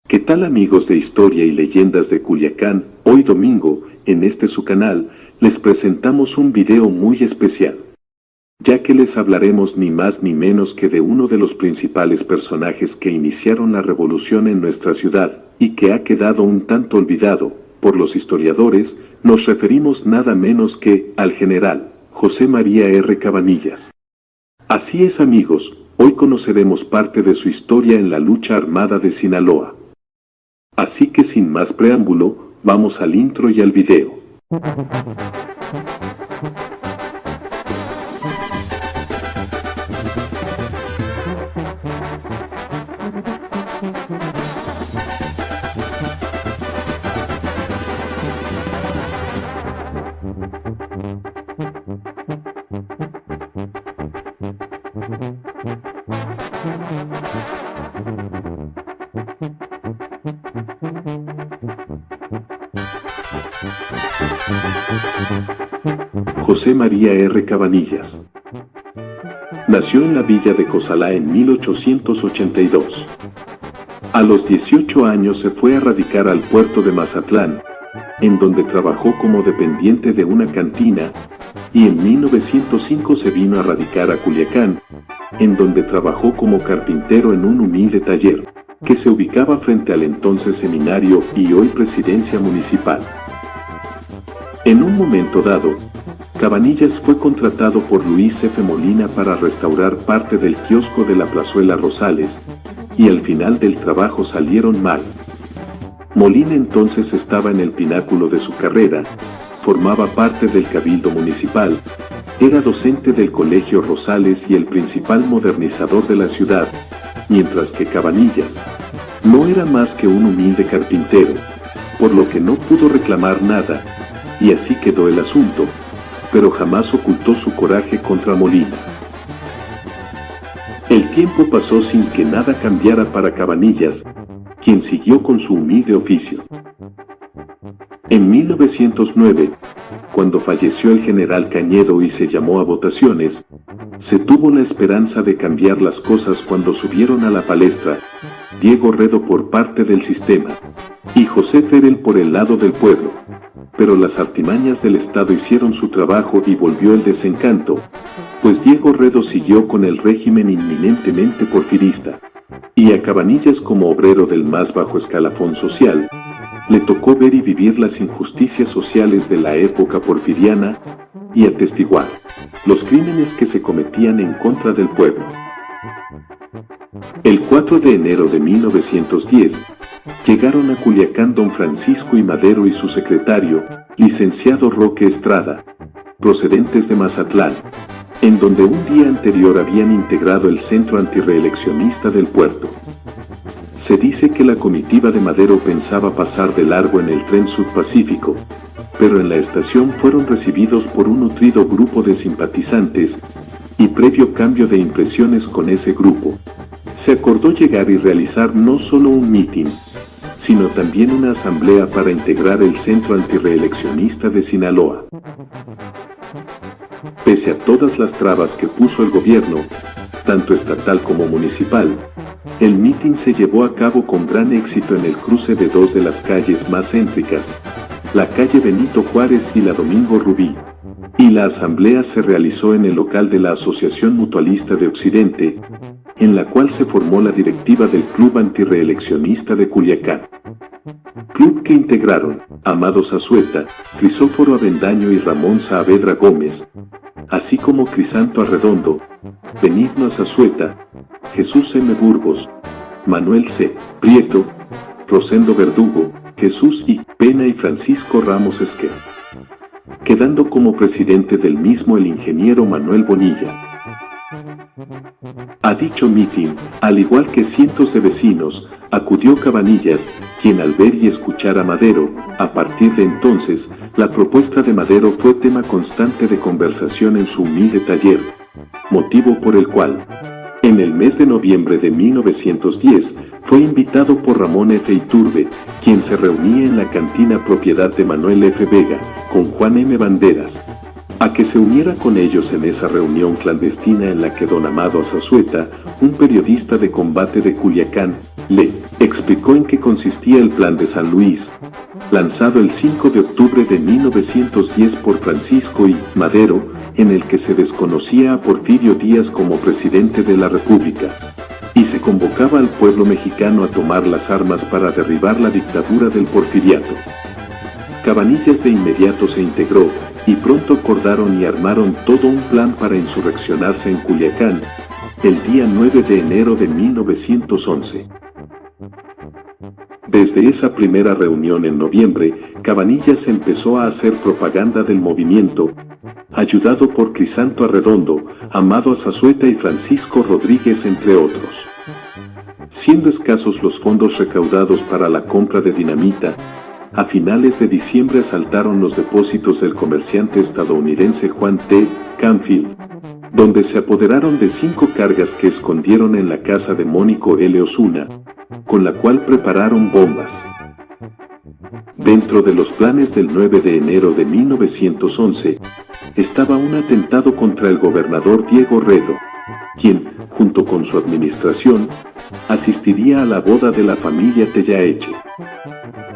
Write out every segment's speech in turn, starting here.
¿Qué tal amigos de Historia y Leyendas de Culiacán? Hoy domingo, en este su canal, les presentamos un video muy especial, ya que les hablaremos ni más ni menos que de uno de los principales personajes que iniciaron la revolución en nuestra ciudad y que ha quedado un tanto olvidado por los historiadores. Nos referimos nada menos que al general José María R. Cabanillas. Así es amigos, hoy conoceremos parte de su historia en la lucha armada de Sinaloa. Así que sin más preámbulo, vamos al intro y al video. José María R. Cabanillas nació en la villa de Cozalá en 1882. A los 18 años se fue a radicar al puerto de Mazatlán, en donde trabajó como dependiente de una cantina, y en 1905 se vino a radicar a Culiacán, en donde trabajó como carpintero en un humilde taller, que se ubicaba frente al entonces seminario y hoy presidencia municipal. En un momento dado, Cabanillas fue contratado por Luis F. Molina para restaurar parte del kiosco de la Plazuela Rosales, y al final del trabajo salieron mal. Molina entonces estaba en el pináculo de su carrera, formaba parte del cabildo municipal, era docente del Colegio Rosales y el principal modernizador de la ciudad, mientras que Cabanillas no era más que un humilde carpintero, por lo que no pudo reclamar nada, y así quedó el asunto, pero jamás ocultó su coraje contra Molina. El tiempo pasó sin que nada cambiara para Cabanillas, quien siguió con su humilde oficio. En 1909, cuando falleció el general Cañedo y se llamó a votaciones, se tuvo la esperanza de cambiar las cosas cuando subieron a la palestra Diego Redo por parte del sistema y José Ferel por el lado del pueblo. Pero las artimañas del Estado hicieron su trabajo y volvió el desencanto, pues Diego Redo siguió con el régimen inminentemente porfirista, y a Cabanillas como obrero del más bajo escalafón social, le tocó ver y vivir las injusticias sociales de la época porfiriana y atestiguar los crímenes que se cometían en contra del pueblo. El 4 de enero de 1910, llegaron a Culiacán don Francisco I. Madero y su secretario, licenciado Roque Estrada, procedentes de Mazatlán, en donde un día anterior habían integrado el centro antirreeleccionista del puerto. Se dice que la comitiva de Madero pensaba pasar de largo en el tren Sud-Pacífico, pero en la estación fueron recibidos por un nutrido grupo de simpatizantes, y previo cambio de impresiones con ese grupo, se acordó llegar y realizar no solo un mitin, sino también una asamblea para integrar el centro antirreeleccionista de Sinaloa. Pese a todas las trabas que puso el gobierno, tanto estatal como municipal, el mitin se llevó a cabo con gran éxito en el cruce de dos de las calles más céntricas, la calle Benito Juárez y la Domingo Rubí, y la asamblea se realizó en el local de la Asociación Mutualista de Occidente, en la cual se formó la directiva del Club Antirreeleccionista de Culiacán. Club que integraron Amado Zazueta, Crisóforo Avendaño y Ramón Saavedra Gómez, así como Crisanto Arredondo, Benigno Zazueta, Jesús M. Burgos, Manuel C. Prieto, Rosendo Verdugo, Jesús I. Pena y Francisco Ramos Esquer, quedando como presidente del mismo el ingeniero Manuel Bonilla. A dicho mitin, al igual que cientos de vecinos, acudió Cabanillas, quien al ver y escuchar a Madero, a partir de entonces, la propuesta de Madero fue tema constante de conversación en su humilde taller, motivo por el cual, en el mes de noviembre de 1910, fue invitado por Ramón F. Iturbe, quien se reunía en la cantina propiedad de Manuel F. Vega, con Juan M. Banderas, a que se uniera con ellos en esa reunión clandestina en la que don Amado Zazueta, un periodista de combate de Culiacán, Le explicó en qué consistía el Plan de San Luis, lanzado el 5 de octubre de 1910 por Francisco I. Madero, en el que se desconocía a Porfirio Díaz como presidente de la República, y se convocaba al pueblo mexicano a tomar las armas para derribar la dictadura del porfiriato. Cabanillas de inmediato se integró, y pronto acordaron y armaron todo un plan para insurreccionarse en Culiacán, el día 9 de enero de 1911. Desde esa primera reunión en noviembre, Cabanillas empezó a hacer propaganda del movimiento, ayudado por Crisanto Arredondo, Amado Azazueta y Francisco Rodríguez, entre otros. Siendo escasos los fondos recaudados para la compra de dinamita, a finales de diciembre asaltaron los depósitos del comerciante estadounidense Juan T. Canfield, donde se apoderaron de 5 cargas que escondieron en la casa de Mónico L. Osuna, con la cual prepararon bombas. Dentro de los planes del 9 de enero de 1911, estaba un atentado contra el gobernador Diego Redo, quien, junto con su administración, asistiría a la boda de la familia Tellaeche.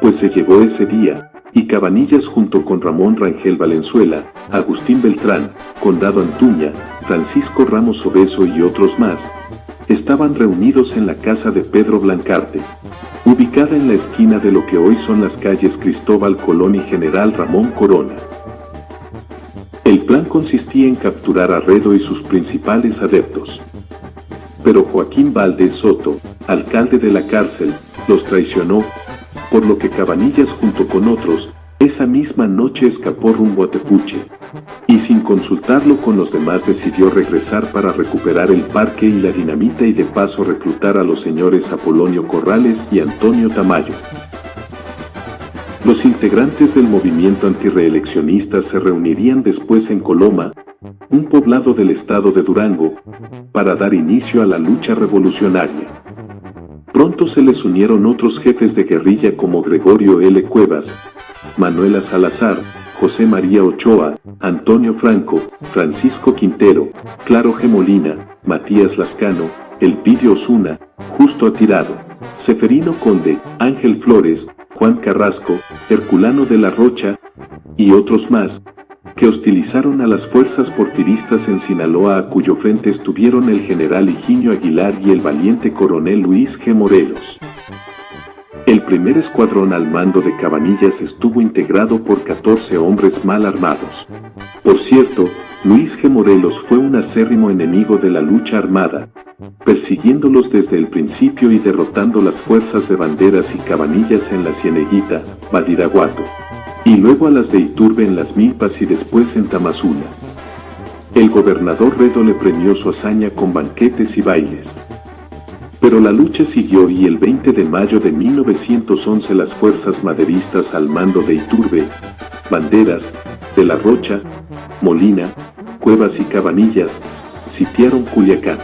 Pues se llegó ese día, y Cabanillas junto con Ramón Rangel Valenzuela, Agustín Beltrán, Condado Antuña, Francisco Ramos Obeso y otros más, estaban reunidos en la casa de Pedro Blancarte, ubicada en la esquina de lo que hoy son las calles Cristóbal Colón y General Ramón Corona. El plan consistía en capturar a Redo y sus principales adeptos. Pero Joaquín Valdés Soto, alcalde de la cárcel, los traicionó, por lo que Cabanillas junto con otros, esa misma noche escapó rumbo a Tepuche, y sin consultarlo con los demás decidió regresar para recuperar el parque y la dinamita y de paso reclutar a los señores Apolonio Corrales y Antonio Tamayo. Los integrantes del movimiento antirreeleccionista se reunirían después en Coloma, un poblado del estado de Durango, para dar inicio a la lucha revolucionaria. Pronto se les unieron otros jefes de guerrilla como Gregorio L. Cuevas, Manuela Salazar, José María Ochoa, Antonio Franco, Francisco Quintero, Claro G. Molina, Matías Lascano, Elpidio Osuna, Justo Atirado, Seferino Conde, Ángel Flores, Juan Carrasco, Herculano de la Rocha, y otros más, que hostilizaron a las fuerzas porfiristas en Sinaloa, a cuyo frente estuvieron el general Higinio Aguilar y el valiente coronel Luis G. Morelos. El primer escuadrón al mando de Cabanillas estuvo integrado por 14 hombres mal armados. Por cierto, Luis G. Morelos fue un acérrimo enemigo de la lucha armada, persiguiéndolos desde el principio y derrotando las fuerzas de Banderas y Cabanillas en la Cieneguita, Badiraguato, y luego a las de Iturbe en Las Milpas y después en Tamazula. El gobernador Redo le premió su hazaña con banquetes y bailes. Pero la lucha siguió y el 20 de mayo de 1911 las fuerzas maderistas al mando de Iturbe, Banderas, de la Rocha, Molina, Cuevas y Cabanillas, sitiaron Culiacán.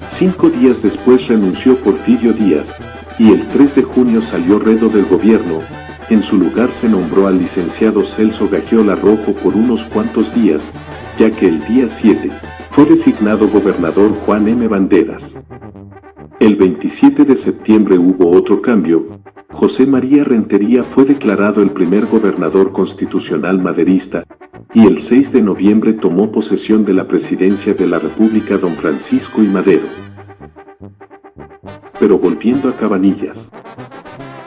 5 días después renunció Porfirio Díaz, y el 3 de junio salió Redo del gobierno. En su lugar se nombró al licenciado Celso Gagiola Rojo por unos cuantos días, ya que el día 7 fue designado gobernador Juan M. Banderas. El 27 de septiembre hubo otro cambio. José María Rentería fue declarado el primer gobernador constitucional maderista, y el 6 de noviembre tomó posesión de la presidencia de la República don Francisco I. Madero. Pero volviendo a Cabanillas.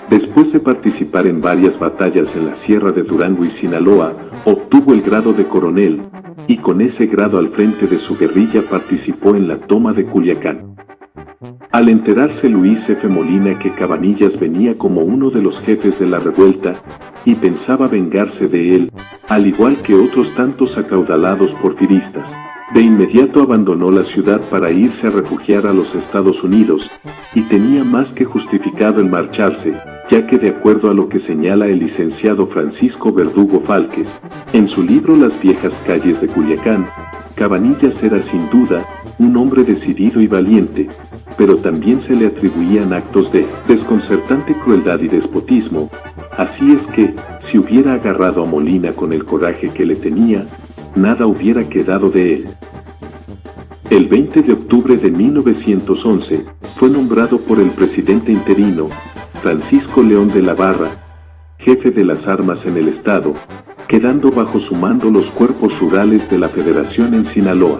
Después de participar en varias batallas en la Sierra de Durango y Sinaloa, obtuvo el grado de coronel, y con ese grado al frente de su guerrilla participó en la toma de Culiacán. Al enterarse Luis F. Molina que Cabanillas venía como uno de los jefes de la revuelta, y pensaba vengarse de él, al igual que otros tantos acaudalados porfiristas, de inmediato abandonó la ciudad para irse a refugiar a los Estados Unidos, y tenía más que justificado el marcharse, ya que de acuerdo a lo que señala el licenciado Francisco Verdugo Fálquez, en su libro Las viejas calles de Culiacán, Cabanillas era sin duda un hombre decidido y valiente, pero también se le atribuían actos de desconcertante crueldad y despotismo. Así es que, si hubiera agarrado a Molina con el coraje que le tenía, nada hubiera quedado de él. El 20 de octubre de 1911, fue nombrado por el presidente interino, Francisco León de la Barra, jefe de las armas en el estado, quedando bajo su mando los cuerpos rurales de la Federación en Sinaloa.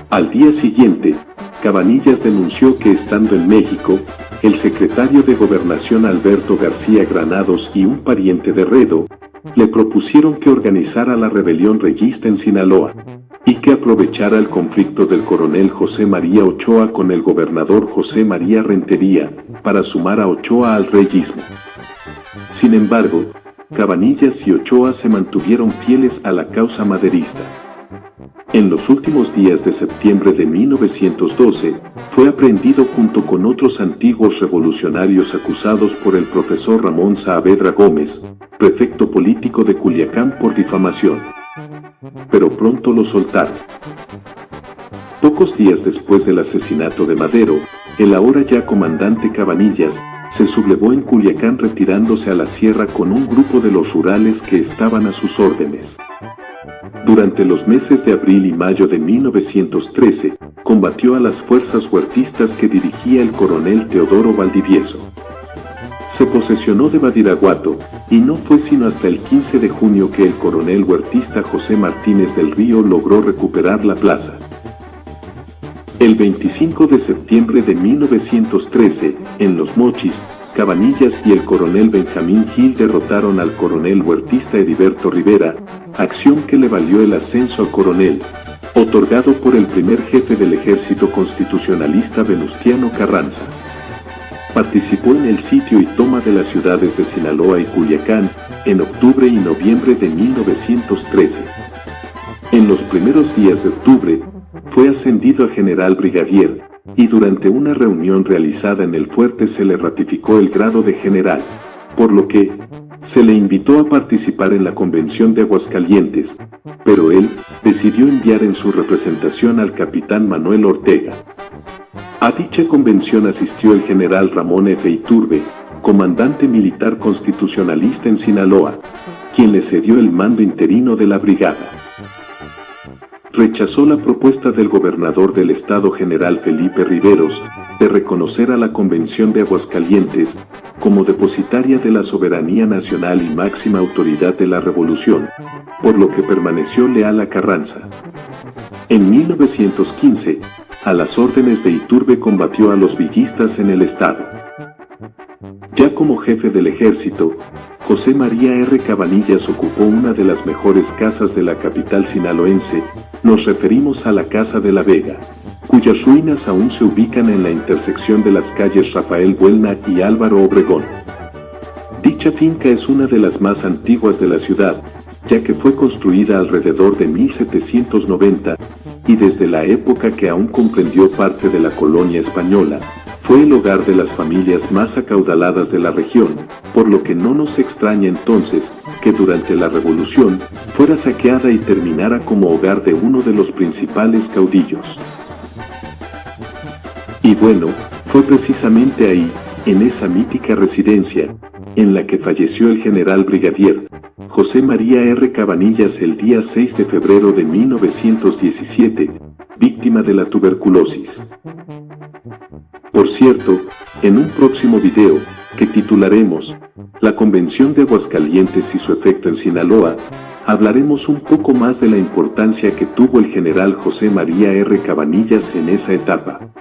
Al día siguiente, Cabanillas denunció que estando en México, el secretario de Gobernación Alberto García Granados y un pariente de Redo, le propusieron que organizara la rebelión reyista en Sinaloa, y que aprovechara el conflicto del coronel José María Ochoa con el gobernador José María Rentería, para sumar a Ochoa al reyismo. Sin embargo, Cabanillas y Ochoa se mantuvieron fieles a la causa maderista. En los últimos días de septiembre de 1912, fue aprehendido junto con otros antiguos revolucionarios acusados por el profesor Ramón Saavedra Gómez, prefecto político de Culiacán por difamación. Pero pronto lo soltaron. Pocos días después del asesinato de Madero, el ahora ya comandante Cabanillas se sublevó en Culiacán retirándose a la sierra con un grupo de los rurales que estaban a sus órdenes. Durante los meses de abril y mayo de 1913, combatió a las fuerzas huertistas que dirigía el coronel Teodoro Valdivieso. Se posesionó de Badiraguato, y no fue sino hasta el 15 de junio que el coronel huertista José Martínez del Río logró recuperar la plaza. El 25 de septiembre de 1913, en Los Mochis, Cabanillas y el coronel Benjamín Gil derrotaron al coronel huertista Heriberto Rivera, acción que le valió el ascenso a coronel, otorgado por el primer jefe del ejército constitucionalista Venustiano Carranza. Participó en el sitio y toma de las ciudades de Sinaloa y Culiacán en octubre y noviembre de 1913. En los primeros días de octubre, fue ascendido a general brigadier, y durante una reunión realizada en el fuerte se le ratificó el grado de general, por lo que se le invitó a participar en la Convención de Aguascalientes, pero él decidió enviar en su representación al capitán Manuel Ortega. A dicha convención asistió el general Ramón F. Iturbe, comandante militar constitucionalista en Sinaloa, quien le cedió el mando interino de la brigada. Rechazó la propuesta del gobernador del estado general Felipe Riveros de reconocer a la Convención de Aguascalientes como depositaria de la soberanía nacional y máxima autoridad de la revolución, por lo que permaneció leal a Carranza. En 1915, a las órdenes de Iturbe combatió a los villistas en el estado. Ya como jefe del ejército, José María R. Cabanillas ocupó una de las mejores casas de la capital sinaloense. Nos referimos a la Casa de la Vega, cuyas ruinas aún se ubican en la intersección de las calles Rafael Buelna y Álvaro Obregón. Dicha finca es una de las más antiguas de la ciudad, ya que fue construida alrededor de 1790, y desde la época que aún comprendió parte de la colonia española, fue el hogar de las familias más acaudaladas de la región, por lo que no nos extraña entonces que durante la Revolución fuera saqueada y terminara como hogar de uno de los principales caudillos. Y bueno, fue precisamente ahí, en esa mítica residencia, en la que falleció el general brigadier José María R. Cabanillas el día 6 de febrero de 1917, víctima de la tuberculosis. Por cierto, en un próximo video, que titularemos La Convención de Aguascalientes y su efecto en Sinaloa, hablaremos un poco más de la importancia que tuvo el general José María R. Cabanillas en esa etapa.